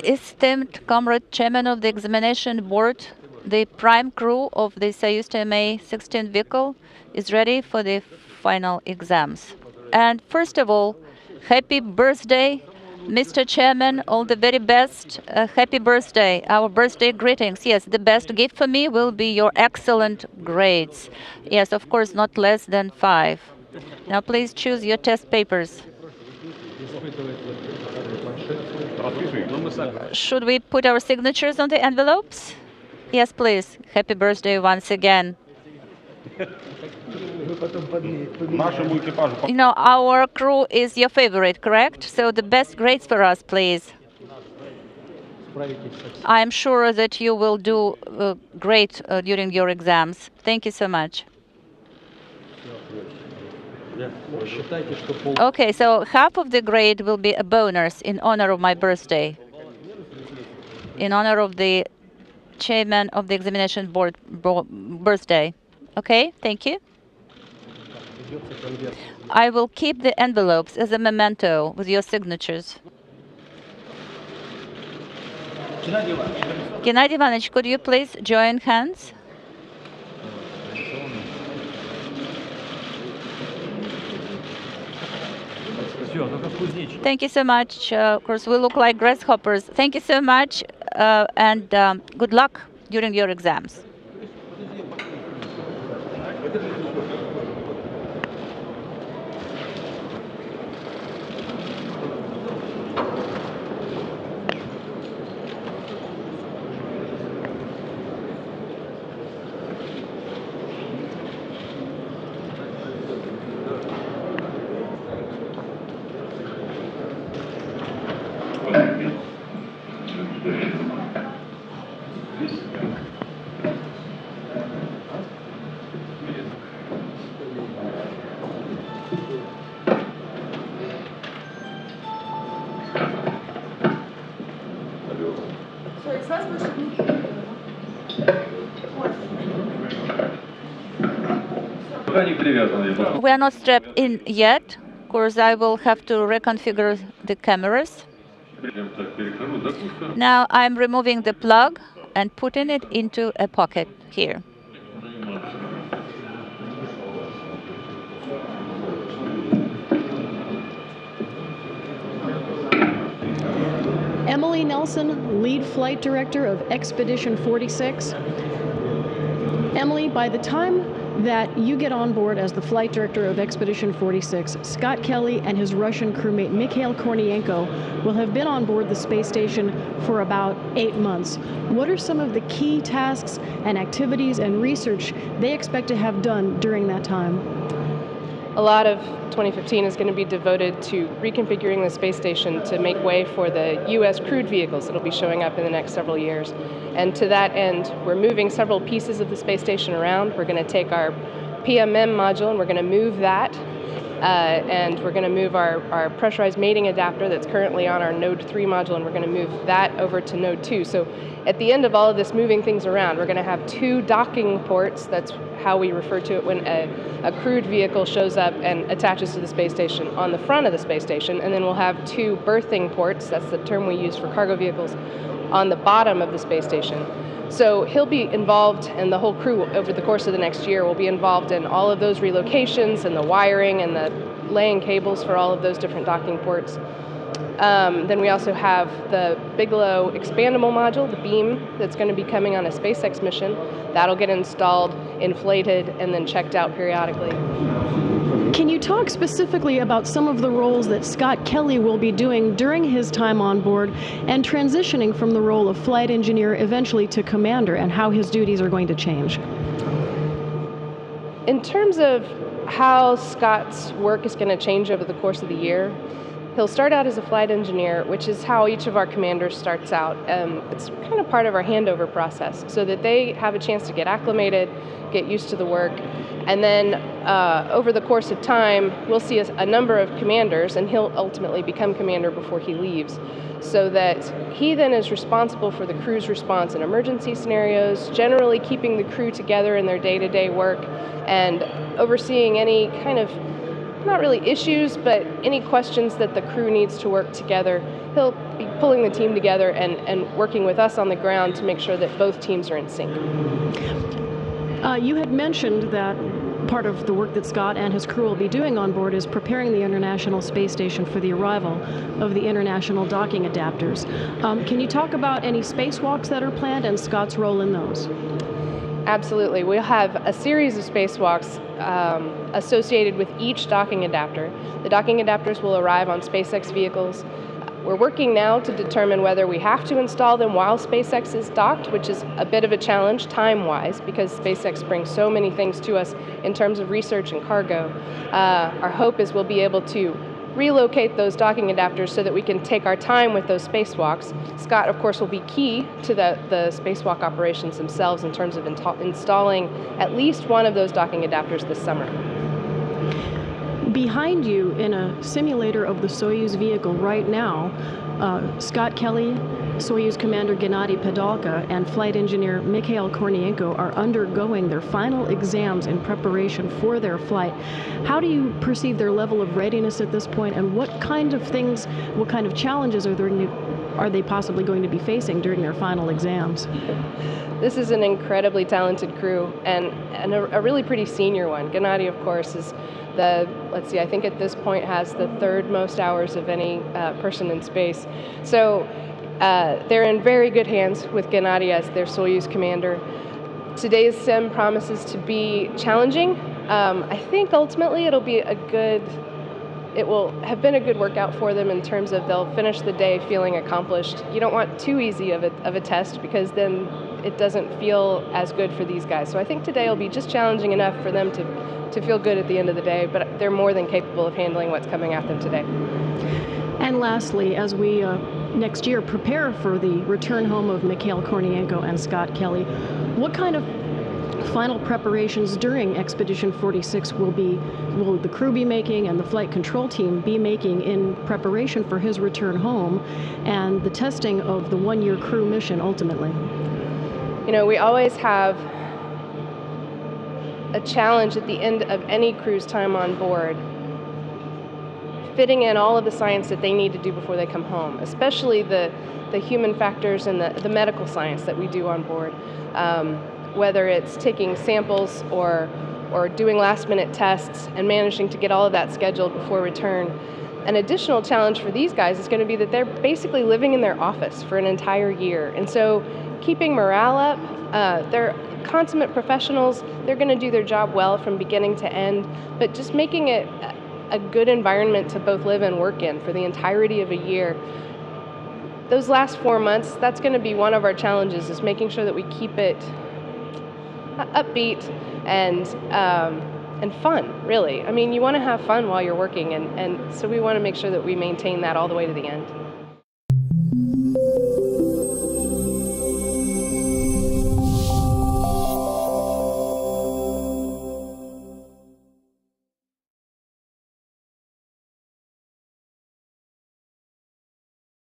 Esteemed Comrade Chairman of the Examination Board, the prime crew of the Soyuz TMA-16 vehicle is ready for the final exams. And first of all, happy birthday, Mr. Chairman, all the very best. Happy birthday, our birthday greetings. Yes, the best gift for me will be your excellent grades. Yes, of course, not less than 5. Now please choose your test papers. Should we put our signatures on the envelopes? Yes, please. Happy birthday once again. You know, our crew is your favorite, correct? So the best grades for us, please. I am sure that you will do great during your exams. Thank you so much. Okay, so half of the grade will be a bonus in honor of my birthday, in honor of the chairman of the examination board birthday. Okay, thank you. I will keep the envelopes as a memento with your signatures. Gennady Ivanovich, could you please join hands? Thank you so much. Of course, we look like grasshoppers. Thank you so much, and good luck during your exams. We are not strapped in yet. Of course, I will have to reconfigure the cameras. Now I'm removing the plug and putting it into a pocket here. Emily Nelson, lead flight director of Expedition 46. Emily, by the time that you get on board as the flight director of Expedition 46, Scott Kelly and his Russian crewmate Mikhail Kornienko will have been on board the space station for about 8 months. What are some of the key tasks and activities and research they expect to have done during that time? A lot of 2015 is going to be devoted to reconfiguring the space station to make way for the U.S. crewed vehicles that will be showing up in the next several years. And to that end, we're moving several pieces of the space station around. We're going to take our PMM module and we're going to move that. And we're going to move our pressurized mating adapter that's currently on our Node 3 module, and we're going to move that over to Node 2. So at the end of all of this moving things around, we're going to have 2 docking ports. That's how we refer to it when a crewed vehicle shows up and attaches to the space station on the front of the space station. And then we'll have 2 berthing ports, that's the term we use for cargo vehicles, on the bottom of the space station. So he'll be involved, and the whole crew over the course of the next year will be involved in all of those relocations and the wiring and the laying cables for all of those different docking ports. Then we also have the Bigelow expandable module, the beam, that's going to be coming on a SpaceX mission. That'll get installed, inflated, and then checked out periodically. Can you talk specifically about some of the roles that Scott Kelly will be doing during his time on board and transitioning from the role of flight engineer eventually to commander, and how his duties are going to change? In terms of how Scott's work is going to change over the course of the year, he'll start out as a flight engineer, which is how each of our commanders starts out. It's kind of part of our handover process, so that they have a chance to get acclimated, get used to the work, and then over the course of time, we'll see a number of commanders, and he'll ultimately become commander before he leaves, so that he then is responsible for the crew's response in emergency scenarios, generally keeping the crew together in their day-to-day work, and overseeing any kind of, not really issues, but any questions that the crew needs to work together. He'll be pulling the team together and working with us on the ground to make sure that both teams are in sync. You had mentioned that part of the work that Scott and his crew will be doing on board is preparing the International Space Station for the arrival of the international docking adapters. Can you talk about any spacewalks that are planned and Scott's role in those? Absolutely. We'll have a series of spacewalks associated with each docking adapter. The docking adapters will arrive on SpaceX vehicles. We're working now to determine whether we have to install them while SpaceX is docked, which is a bit of a challenge time-wise because SpaceX brings so many things to us in terms of research and cargo. Our hope is we'll be able to relocate those docking adapters so that we can take our time with those spacewalks. Scott, of course, will be key to the spacewalk operations themselves in terms of installing at least one of those docking adapters this summer. Behind you in a simulator of the Soyuz vehicle right now, Scott Kelly, Soyuz Commander Gennady Padalka, and flight engineer Mikhail Kornienko are undergoing their final exams in preparation for their flight. How do you perceive their level of readiness at this point, and what kind of things, what kind of challenges are they possibly going to be facing during their final exams? This is an incredibly talented crew and a really pretty senior one. Gennady, of course, is I think at this point has the third most hours of any person in space. So they're in very good hands with Gennady as their Soyuz commander. Today's sim promises to be challenging. I think ultimately it will have been a good workout for them in terms of they'll finish the day feeling accomplished. You don't want too easy of a test because then it doesn't feel as good for these guys. So I think today will be just challenging enough for them to feel good at the end of the day, but they're more than capable of handling what's coming at them today. And lastly, as we next year prepare for the return home of Mikhail Kornienko and Scott Kelly, what kind of final preparations during Expedition 46 will the crew be making and the flight control team be making in preparation for his return home and the testing of the one-year crew mission ultimately? You know, we always have a challenge at the end of any crew's time on board, fitting in all of the science that they need to do before they come home, especially the human factors and the medical science that we do on board. Whether it's taking samples or doing last-minute tests and managing to get all of that scheduled before return. An additional challenge for these guys is going to be that they're basically living in their office for an entire year. And so keeping morale up, they're consummate professionals, they're going to do their job well from beginning to end, but just making it a good environment to both live and work in for the entirety of a year. Those last 4 months, that's going to be one of our challenges, is making sure that we keep it upbeat and fun, really. I mean, you want to have fun while you're working, and so we want to make sure that we maintain that all the way to the end.